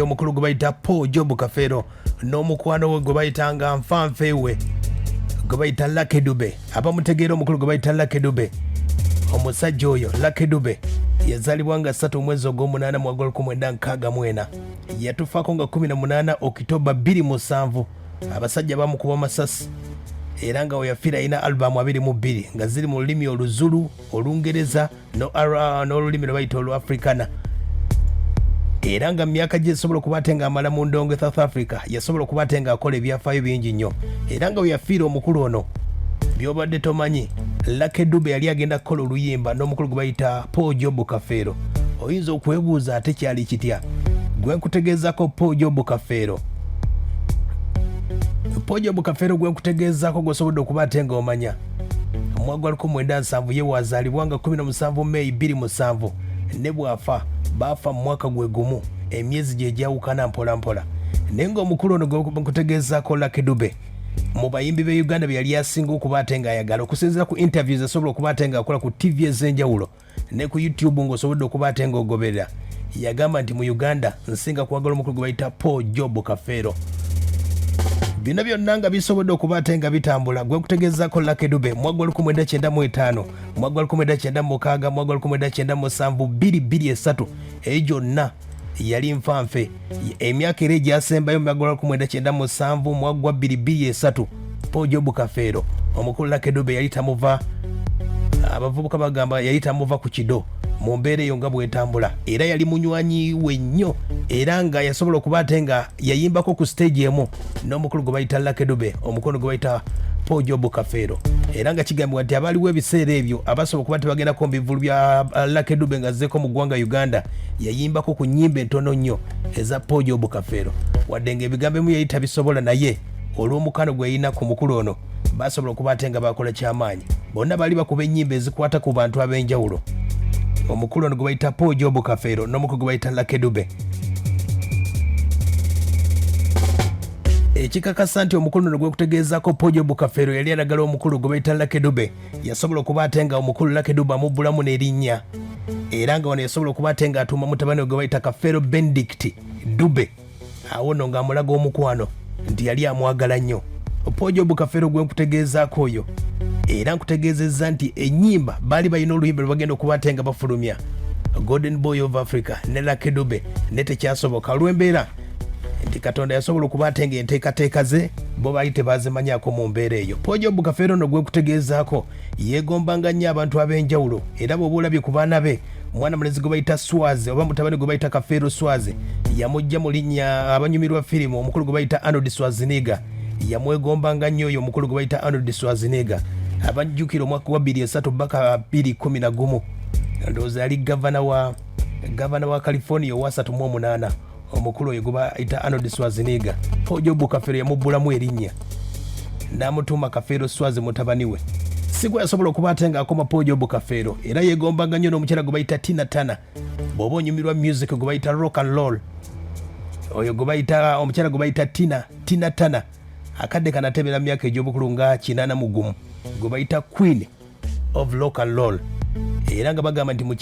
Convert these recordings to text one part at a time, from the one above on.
omukulu gwe bayita Paulo Kafeero n'omukwano we gwe bayitanga nfanfeewe gwe bayita Lucky Dube. Abamutegeera omukulu gwe bayita Lucky Dube, omusajja oyo Lucky Dube yazaalibwa nga 3 mwezi ogw'omunaana mu 1964 yatufaako nga 18 Okitoba 27 abasajja bamukuba amasasi era nga weyafiira alina alubamu 22 nga ziri mu lulimi Oluzulu, Olungereza n'olulimi lwe bayita Olu-Africana. Era nga myaka gye yasobola okuba ate nga amala mu ndongo South Africa yasobola okuba ate nga akola ebyafaayo bingi nnyo. Era nga weyafiira omukulu ono by'obadde tomanyi, Lucky Dube yali agenda kukola oluyimba n'omukulu gwe bayita Paulo Kafeero. Oyinza okwebuuza ate kyali kitya? Gwe nkutegeezako Paulo Kafeero. Paulo Kafeero gwe nkutegeezako gwesobodde okuba ate nga omanya. Omwaka 1970 ye wazaalibwa nga 17 Mei 2007 ne bwafa baafa mu mwaka gwe gumu, emyezi gye gyawukana mpola mpola. Naye ng'omukulu ono gwe nkutegeezako Lucky Dube mu bayimbi be Uganda bye yali asinga okuba ate nga ayagala okusinziira ku interviews asobola okuba ate nga akola ku TV ez'enjawulo ne ku YouTube ng'osobodde okuba ate nga ogoberera, yagamba nti mu Uganda nsinga kwagala omukulu gwe bayita Paulo Kafeero. Bino byonna nga bisobodde okuba ate nga bitambula. Gwe nkutegeezako Lucky Dube mwaka 1995, mwaka 1996, mwaka 1997, 2023 eyo gyonna yali nfanfe. Emyaka era egyasembayo mu mwaka 1997, mwaka 2023 Paulo Kafeero omukulu Lucky Dube yali tamuva, abavubuka bagamba yali tamuva ku kido mu mbeera eyo nga bwetambula. Era yali munywanyi we nnyo era nga yasobola okuba ate nga yayimbako ku stage emu n'omukulu gwe bayita Lucky Dube, omukono gwe bayita Paulo Kafeero. Era nga kigambibwa nti abaaliwo ebiseera ebyo abasobola okuba tebagendako mu bivulu bya Lucky Dube nga azzeeko mu ggwanga Uganda, yayimbako ku nnyimba entono nnyo eza Paulo Kafeero. Wadde ng'ebigambo emu yali tabisobola, naye olw'omukano gwe yalina ku mukulu ono basobola okuba ate nga bakola kyamaanyi. Bonna baali bakuba ennyimba ezikwata ku bantu ab'enjawulo. Omukulu ono gwe bayita Paulo Kafeero n'omukulu gwe bayita Lucky Dube. Ekikakasa nti omukulu ono gwe kutegeezako Paulo Kafeero yali alagala omukulu gwe bayita Lucky Dube yasobola okuba ate nga omukulu Lucky Dube amubbulamu n'erinnya, era nga wano yasobola okuba ate nga atuuma mutabani gwe bayita Kafeero Benedict Dube, awo nno ng'amulaga omukwano nti yali amwagala nnyo. Paulo Kafeero gwe nkutegeezaako oyo era nkutegeezezza nti ennyimba baali balina oluyimba lwe bagenda okuba ate nga bafulumya, Golden Boy of Africa ne Lucky Dube, ne tekyasoboka olw'embeera nti Katonda yasobola okuba ate nga enteekateeka ze bo baali tebazimanyaako mu mbeera eyo. Paulo Kafeero no gwe nkutegeezaako yeegombanga nnyo abantu ab'enjawulo, era bw'oba olabye ku baana be omwana mulezi gwe bayita Swazi oba mutabani gwe bayita Kafeero Swazi yamujja mu linnya abanyumirwa firimu omukulu gwe bayita Arnold Schwarzenegger, yamwegombanga nnyo oyo omukulu gwe bayita Arnold Schwarzenegger. Abajjukira omwaka wa 2003 bbaka 2011 ndowooza yali gavana wa California owa 38 omukulu oyo gwe bayita Arnold Schwarzenegger. Paulo Kafeero yamubbulamu erinnya n'amutuuma Kafeero Swazi mutabani we. Si gwe yasobola okuba ate nga akoma Paulo Kafeero, era yeegombanga nnyo n'omukyala gwe bayita Tina Turner. Bw'oba onyumirwa music gwe bayita rock and roll, oyo gwe bayita omukyala gwe bayita Tina Turner akadde kanatebera myaka egy'obukulu nga 81 gwe bayita Queen of Rock and Roll. Era nga bagamba nti mu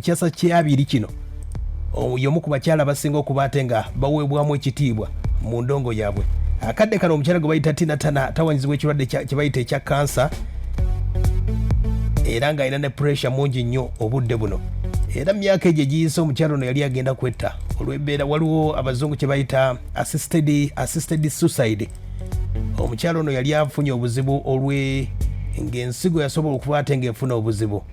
kyasa ky'abiri kino y'omu ku bakyala basinga okuba ate nga baweebwamu ekitiibwa mu ndongo yaabwe. Akadde kano omukyala gwe bayita Tina Turner tawanyizibwa ekirwadde kye bayita ekya kansa, era nga alina ne pressure mungi nnyo obudde buno. Era myaka egyo egiyise omukyala ono yali agenda kwetta olw'embeera, waliwo abazungu kye bayita assisted suicide. Omukyala ono yali afunye obuzibu ng'ensigo yasobola okuba ate ng'efuna obuzibu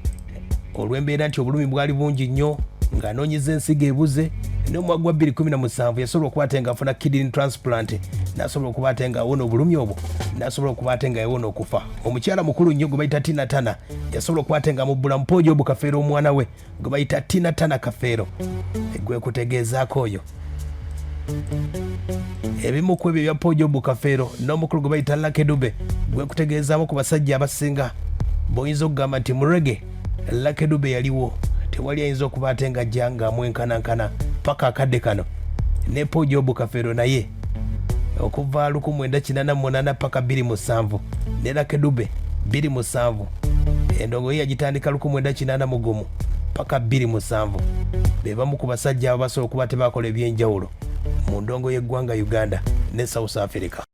olw'embeera nti obulumi bwali bungi nnyo, ng'anoonyeza ensigo ebuze. N'omwaka gwa 2017 yasobola okuba ate nga afuna kidney transplant, n'asobola okuba ate nga awona obulumi obwo, n'asobola okuba ate nga yawona okufa. Omukyala mukulu nnyo gwe bayita Tina Turner yasobola okuba ate nga amubbulamu Paulo Kafeero omwana we gwe bayita Tina Turner Kafeero. Gwe kutegeezaako oyo. Ebimu ku ebyo bya Paulo Kafeero n'omukulu gwe bayita Lucky Dube gwe kutegeezaamu ku basajja abasinga b'oyinza okugamba nti mu reggae Lucky Dube yaliwo, tewali ayinza okuba ate nga ajja ng'amwenkanankana paka akadde kano. Ne Paulo Kafeero naye okuva 1988 paka 2007 ne Lucky Dube 2007 endongo ye yagitandika 1981 paka 27 be bamu ku basajja abo basobola okuba tebakola ebyenjawulo mu ndongo y'eggwanga Uganda ne South Africa.